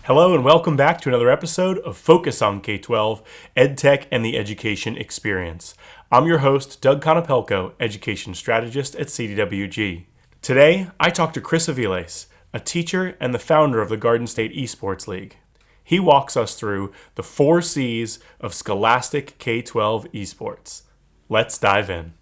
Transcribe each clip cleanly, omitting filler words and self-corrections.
Hello and welcome back to another episode of Focus on K-12, EdTech and the Education Experience. I'm your host, Doug Konopelko, Education Strategist at CDWG. Today, I talk to Chris Aviles, a teacher and the founder of the Garden State Esports League. He walks us through the 4 Cs of scholastic K-12 esports. Let's dive in.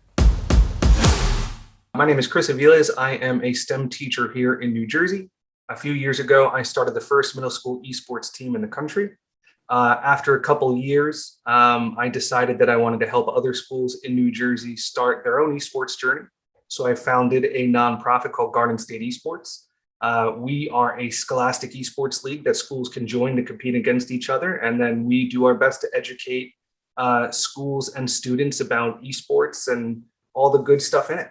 My name is Chris Aviles. I am a STEM teacher here in New Jersey. A few years ago, I started the first middle school esports team in the country. After a couple years, I decided that I wanted to help other schools in New Jersey start their own esports journey. So I founded a nonprofit called Garden State Esports. We are a scholastic esports league that schools can join to compete against each other. And then we do our best to educate schools and students about esports and all the good stuff in it.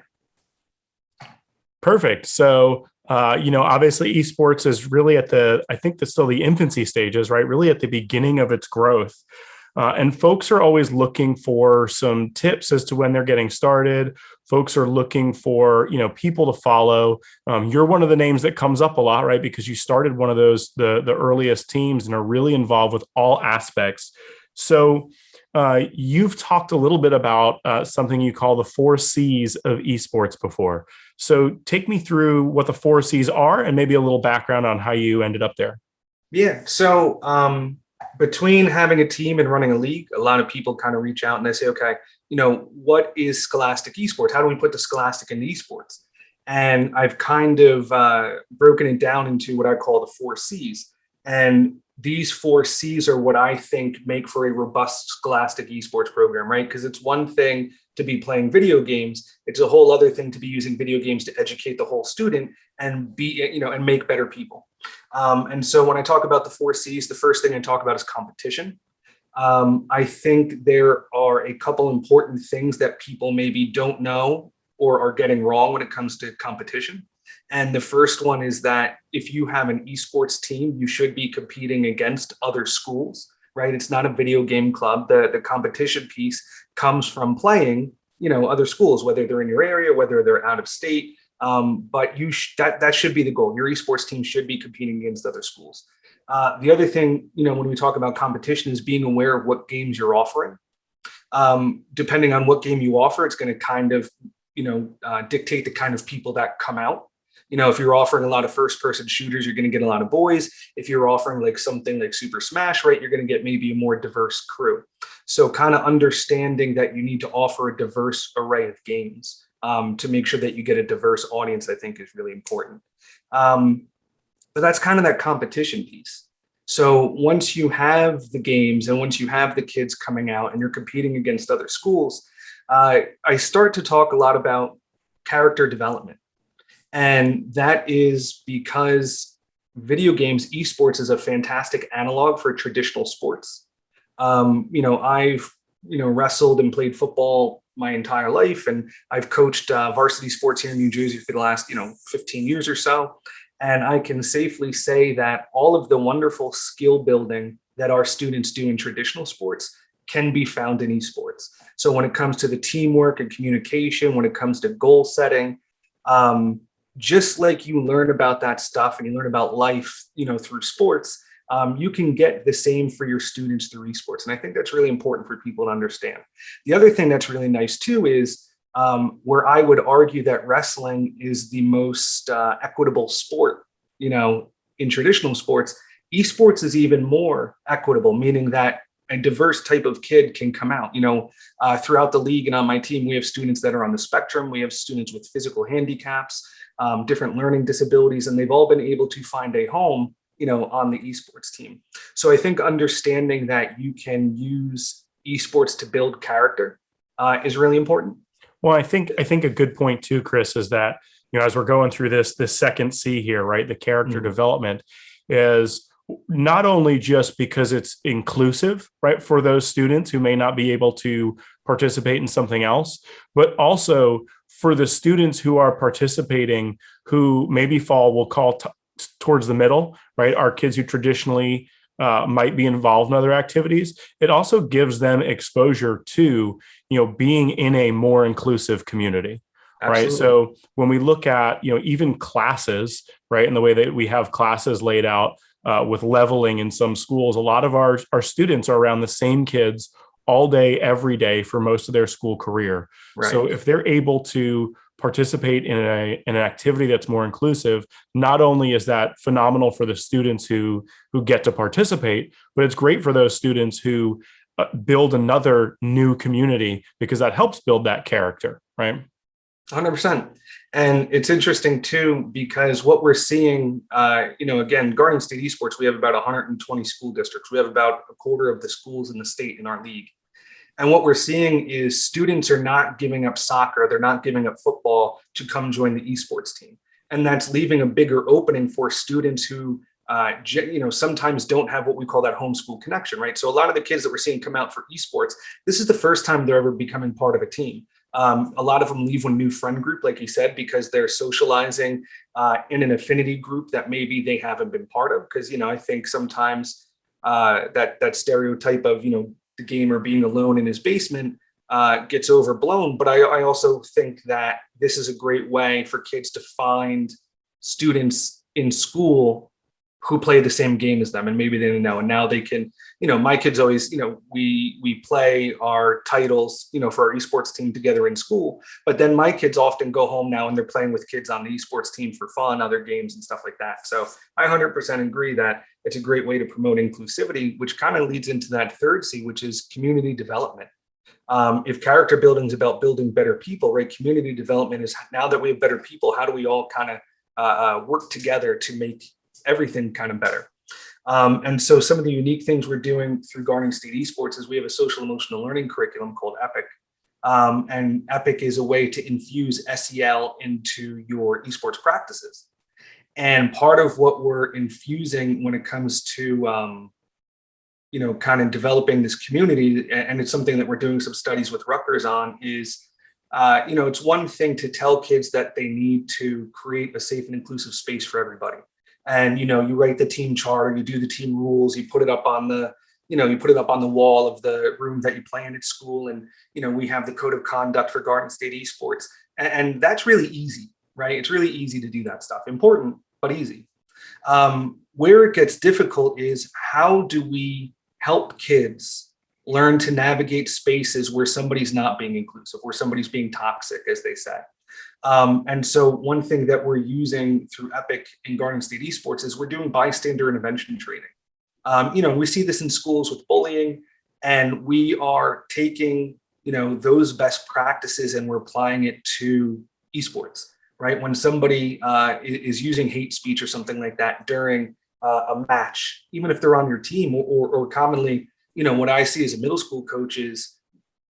Perfect. So, obviously esports is really I think that's still the infancy stages, right? Really at the beginning of its growth. And folks are always looking for some tips as to when they're getting started. Folks are looking for, people to follow. You're one of the names that comes up a lot, right? Because you started one of those, the earliest teams and are really involved with all aspects. So you've talked a little bit about something you call the 4 Cs of esports before. So take me through what the 4 Cs are and maybe a little background on how you ended up there. Yeah. So between having a team and running a league, a lot of people kind of reach out and they say, okay, what is scholastic esports? How do we put the scholastic in esports? And I've kind of broken it down into what I call the 4 Cs. And these 4 Cs are what I think make for a robust scholastic esports program, right? Because it's one thing to be playing video games. It's a whole other thing to be using video games to educate the whole student and and make better people. And so when I talk about the 4 Cs, the first thing I talk about is competition. I think there are a couple important things that people maybe don't know or are getting wrong when it comes to competition. And the first one is that if you have an esports team, you should be competing against other schools, right? It's not a video game club. The competition piece comes from playing, other schools, whether they're in your area, whether they're out of state. But that should be the goal. Your esports team should be competing against other schools. The other thing, when we talk about competition is being aware of what games you're offering. Depending on what game you offer, it's going to kind of, dictate the kind of people that come out. If you're offering a lot of first-person shooters, you're going to get a lot of boys. If you're offering like something like Super Smash, right, you're going to get maybe a more diverse crew. So kind of understanding that you need to offer a diverse array of games to make sure that you get a diverse audience, I think is really important. But that's kind of that competition piece. So once you have the games and once you have the kids coming out and you're competing against other schools, I start to talk a lot about character development. And that is because video games, esports is a fantastic analog for traditional sports. I've, wrestled and played football my entire life, and I've coached varsity sports here in New Jersey for the last, 15 years or so. And I can safely say that all of the wonderful skill building that our students do in traditional sports can be found in esports. So when it comes to the teamwork and communication, when it comes to goal setting, just like you learn about that stuff and you learn about life, through sports, you can get the same for your students through esports. And I think that's really important for people to understand. The other thing that's really nice too is where I would argue that wrestling is the most equitable sport, in traditional sports, esports is even more equitable, meaning that a diverse type of kid can come out, throughout the league. And on my team, we have students that are on the spectrum. We have students with physical handicaps, different learning disabilities, and they've all been able to find a home, on the esports team. So I think understanding that you can use esports to build character is really important. Well, I think a good point too, Chris, is that, as we're going through this second C here, right? The character development is not only just because it's inclusive, right, for those students who may not be able to participate in something else, but also for the students who are participating who maybe we'll call towards the middle, right? Our kids who traditionally might be involved in other activities. It also gives them exposure to, being in a more inclusive community. Absolutely. Right. So when we look at, even classes, right, and the way that we have classes laid out, with leveling in some schools, a lot of our students are around the same kids all day, every day for most of their school career. Right. So if they're able to participate in an activity that's more inclusive, not only is that phenomenal for the students who get to participate, but it's great for those students who build another new community, because that helps build that character, right? 100%. And it's interesting too, because what we're seeing, again, Garden State Esports, we have about 120 school districts. We have about a quarter of the schools in the state in our league. And what we're seeing is students are not giving up soccer. They're not giving up football to come join the esports team. And that's leaving a bigger opening for students who, sometimes don't have what we call that homeschool connection, right? So a lot of the kids that we're seeing come out for esports, this is the first time they're ever becoming part of a team. A lot of them leave with a new friend group, like you said, because they're socializing in an affinity group that maybe they haven't been part of. Because, I think sometimes that stereotype of, the gamer being alone in his basement gets overblown. But I also think that this is a great way for kids to find students in school who play the same game as them, and maybe they didn't know. And now they can, my kids always, we play our titles, for our esports team together in school. But then my kids often go home now and they're playing with kids on the esports team for fun, other games and stuff like that. So I 100% agree that it's a great way to promote inclusivity, which kind of leads into that third C, which is community development. If character building is about building better people, right? Community development is, now that we have better people, how do we all kind of work together to make everything kind of better? And so some of the unique things we're doing through Garden State Esports is we have a social emotional learning curriculum called EPIC. And EPIC is a way to infuse SEL into your esports practices. And part of what we're infusing when it comes to, kind of developing this community, and it's something that we're doing some studies with Rutgers on, is, it's one thing to tell kids that they need to create a safe and inclusive space for everybody. And, you write the team charter, you do the team rules, you put it up on the, wall of the room that you play in at school. And, we have the code of conduct for Garden State Esports. And that's really easy, right? It's really easy to do that stuff. Important, but easy. Where it gets difficult is, how do we help kids learn to navigate spaces where somebody's not being inclusive, where somebody's being toxic, as they say. And so one thing that we're using through EPIC in Garden State Esports is we're doing bystander intervention training. We see this in schools with bullying, and we are taking, those best practices and we're applying it to esports, right? When somebody is using hate speech or something like that during a match, even if they're on your team, or commonly, what I see as a middle school coach is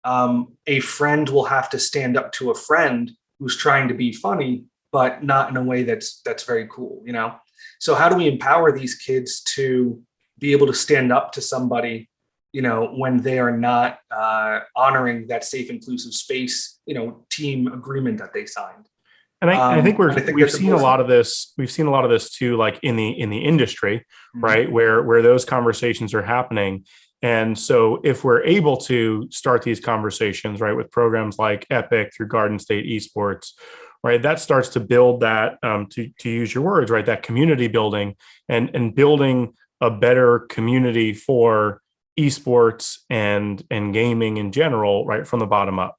a friend will have to stand up to a friend who's trying to be funny, but not in a way that's very cool, So how do we empower these kids to be able to stand up to somebody, when they are not honoring that safe, inclusive space, team agreement that they signed? And I think we've seen a lot important. of this. We've seen a lot of this too, like in the industry, Mhm. right, where those conversations are happening. And so, if we're able to start these conversations, right, with programs like Epic through Garden State Esports, right, that starts to build that, to use your words, right, that community building, and building a better community for esports and gaming in general, right, from the bottom up.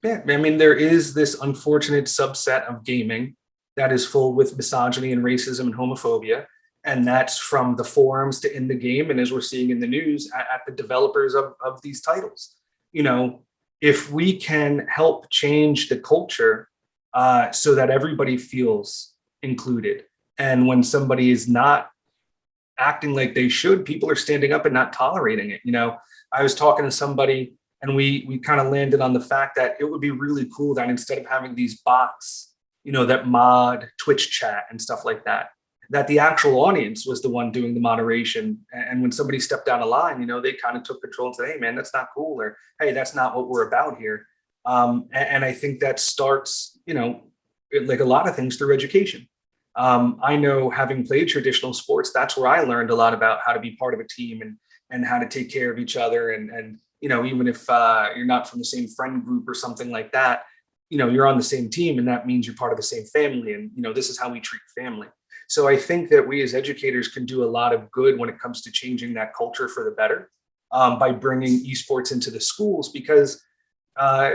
Yeah, I mean, there is this unfortunate subset of gaming that is full with misogyny and racism and homophobia. And that's from the forums to in the game. And as we're seeing in the news, at the developers of these titles. If we can help change the culture so that everybody feels included. And when somebody is not acting like they should, people are standing up and not tolerating it. I was talking to somebody, and we kind of landed on the fact that it would be really cool that instead of having these bots, that mod Twitch chat and stuff like that, that the actual audience was the one doing the moderation. And when somebody stepped down a line, they kind of took control and said, hey man, that's not cool, or hey, that's not what we're about here. And I think that starts, like a lot of things, through education. I know, having played traditional sports, that's where I learned a lot about how to be part of a team, and how to take care of each other. And even if you're not from the same friend group or something like that, you're on the same team, and that means you're part of the same family. And, this is how we treat family. So I think that we as educators can do a lot of good when it comes to changing that culture for the better, by bringing esports into the schools. Because uh,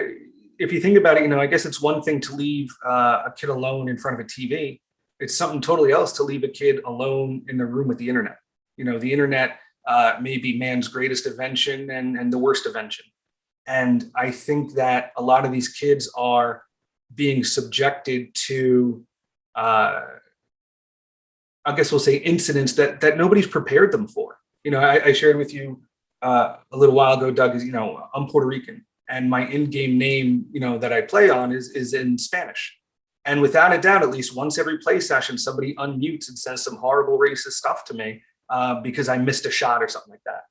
if you think about it, I guess it's one thing to leave a kid alone in front of a TV. It's something totally else to leave a kid alone in the room with the internet. The internet may be man's greatest invention and the worst invention. And I think that a lot of these kids are being subjected to, I guess we'll say, incidents that nobody's prepared them for. I shared with you a little while ago, Doug, is, I'm Puerto Rican, and my in-game name, that I play on is in Spanish. And without a doubt, at least once every play session, somebody unmutes and says some horrible racist stuff to me because I missed a shot or something like that.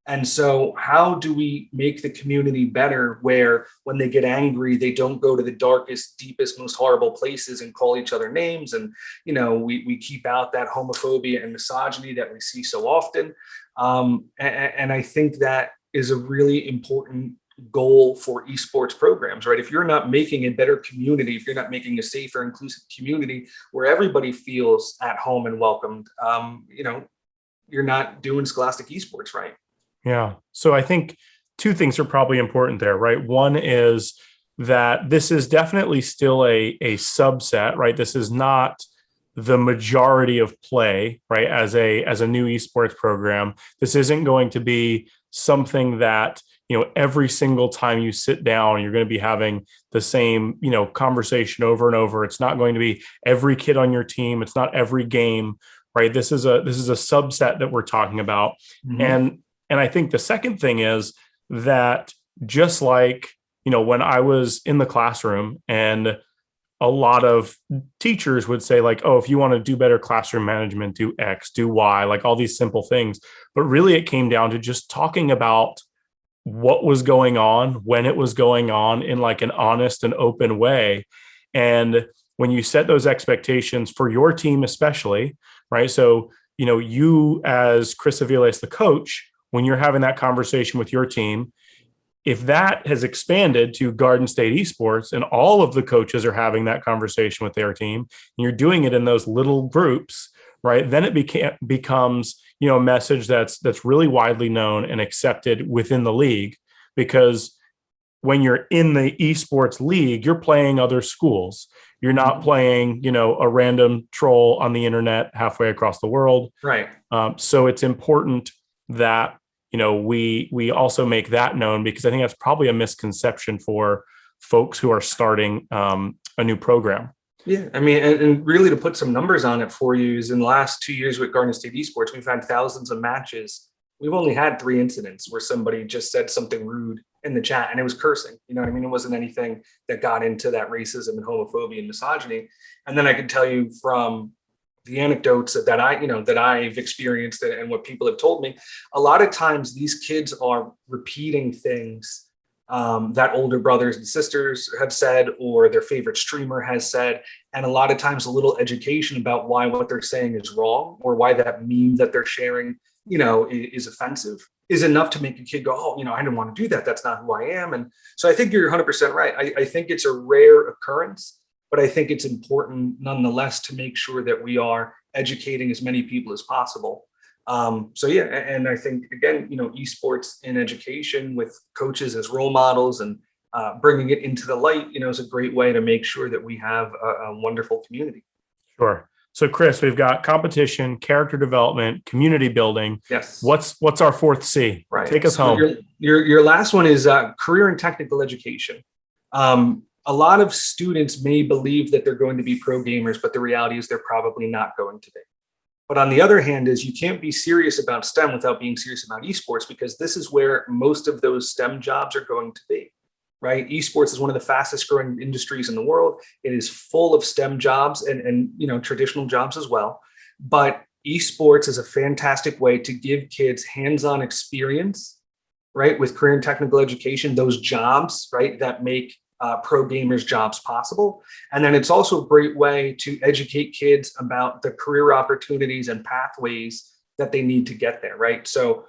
And so how do we make the community better where when they get angry, they don't go to the darkest, deepest, most horrible places and call each other names? And, we keep out that homophobia and misogyny that we see so often. And I think that is a really important goal for esports programs, right? If you're not making a better community, if you're not making a safer, inclusive community where everybody feels at home and welcomed, you're not doing scholastic esports right. Yeah. So I think two things are probably important there, right? One is that this is definitely still a subset, right? This is not the majority of play, right? As a new esports program, this isn't going to be something that, every single time you sit down, you're going to be having the same, conversation over and over. It's not going to be every kid on your team. It's not every game, right? This is a subset that we're talking about. Mm-hmm. And I think the second thing is that just like, when I was in the classroom and a lot of teachers would say like, oh, if you want to do better classroom management, do X, do Y, like all these simple things. But really it came down to just talking about what was going on, when it was going on in like an honest and open way. And when you set those expectations for your team, especially, right? So, you as Chris Aviles, the coach, when you're having that conversation with your team, if that has expanded to Garden State Esports and all of the coaches are having that conversation with their team, and you're doing it in those little groups, right? Then it becomes, a message that's really widely known and accepted within the league. Because when you're in the esports league, you're playing other schools. You're not playing, a random troll on the internet halfway across the world. Right. So it's important that we also make that known, because I think that's probably a misconception for folks who are starting a new program. Yeah, I mean, and really to put some numbers on it for you is in the last 2 years with Garden State Esports, we've had thousands of matches. We've only had 3 incidents where somebody just said something rude in the chat, and it was cursing. You know what I mean? It wasn't anything that got into that racism and homophobia and misogyny. And then I can tell you from the anecdotes that I've experienced and what people have told me, a lot of times these kids are repeating things that older brothers and sisters have said, or their favorite streamer has said. And a lot of times a little education about why what they're saying is wrong, or why that meme that they're sharing, is offensive, is enough to make a kid go, oh, I didn't want to do that. That's not who I am. And so I think you're 100% right. I think it's a rare occurrence, but I think it's important nonetheless to make sure that we are educating as many people as possible. So yeah, and I think again, esports in education with coaches as role models and bringing it into the light, is a great way to make sure that we have a wonderful community. Sure. So Chris, we've got competition, character development, community building. Yes. What's our fourth C? Right. Take us home. Your last one is career and technical education. A lot of students may believe that they're going to be pro gamers, but the reality is they're probably not going to be. But on the other hand is you can't be serious about STEM without being serious about esports, because this is where most of those STEM jobs are going to be, right? Esports is one of the fastest growing industries in the world. It is full of STEM jobs and traditional jobs as well. But esports is a fantastic way to give kids hands-on experience, right? With career and technical education, those jobs, right, that make pro gamers jobs possible. And then it's also a great way to educate kids about the career opportunities and pathways that they need to get there, right? So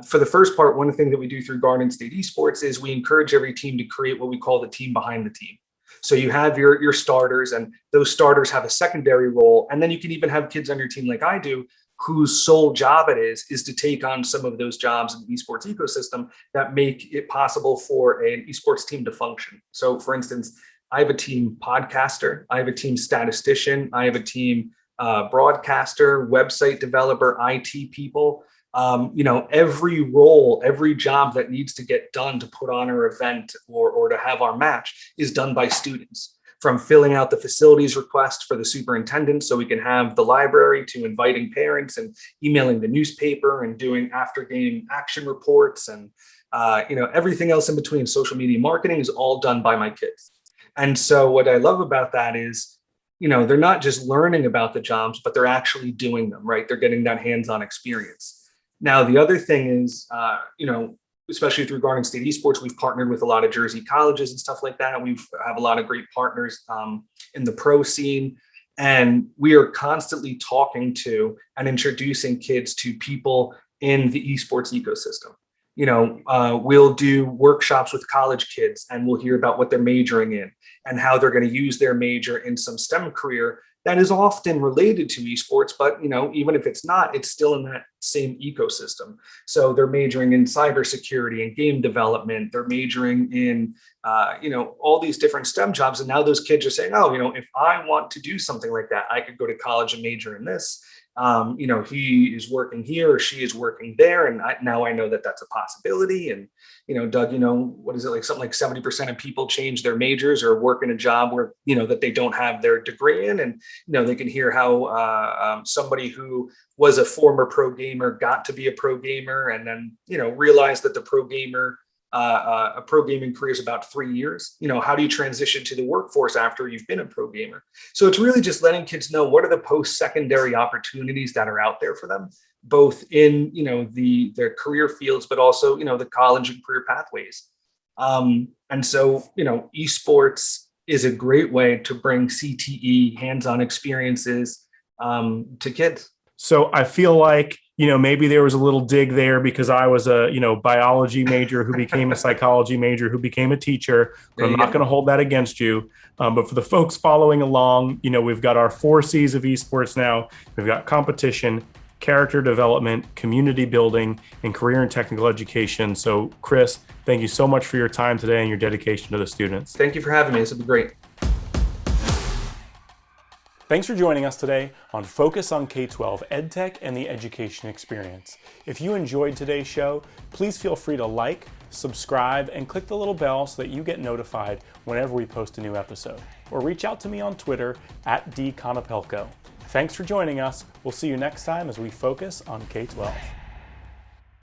for the first part, one thing that we do through Garden State Esports is we encourage every team to create what we call the team behind the team. So you have your starters, and those starters have a secondary role. And then you can even have kids on your team like I do, whose sole job it is to take on some of those jobs in the esports ecosystem that make it possible for an esports team to function. So for instance, I have a team podcaster, I have a team statistician, I have a team broadcaster, website developer, IT people. Every role, every job that needs to get done to put on our event or to have our match is done by students. From filling out the facilities request for the superintendent so we can have the library, to inviting parents and emailing the newspaper and doing after game action reports, and everything else in between. Social media marketing is all done by my kids. And so what I love about that is, they're not just learning about the jobs, but they're actually doing them, right? They're getting that hands-on experience. Now, the other thing is, especially through Garden State Esports, we've partnered with a lot of Jersey colleges and stuff like that. We have a lot of great partners in the pro scene. And we are constantly talking to and introducing kids to people in the esports ecosystem. We'll do workshops with college kids, and we'll hear about what they're majoring in and how they're going to use their major in some STEM career that is often related to esports, but even if it's not, it's still in that same ecosystem. So they're majoring in cybersecurity and game development. They're majoring in all these different STEM jobs, and now those kids are saying, oh, if I want to do something like that, I could go to college and major in this. He is working here or she is working there, and now I know that that's a possibility. And Doug, what is it, like something like 70% of people change their majors or work in a job where that they don't have their degree in, and they can hear how somebody who was a former pro gamer got to be a pro gamer, and then realized that a pro gaming career is about 3 years. How do you transition to the workforce after you've been a pro gamer? So it's really just letting kids know what are the post-secondary opportunities that are out there for them, both in their career fields, but also the college and career pathways. And so esports is a great way to bring CTE hands-on experiences to kids. So I feel like, maybe there was a little dig there because I was a, biology major who became a psychology major, who became a teacher, but I'm not going to hold that against you. But for the folks following along, we've got our 4 Cs of esports now. We've got competition, character development, community building, and career and technical education. So Chris, thank you so much for your time today and your dedication to the students. Thank you for having me. This will be great. Thanks for joining us today on Focus on K-12 EdTech and the Education Experience. If you enjoyed today's show, please feel free to like, subscribe, and click the little bell so that you get notified whenever we post a new episode. Or reach out to me on Twitter @dconopelco. Thanks for joining us. We'll see you next time as we focus on K-12.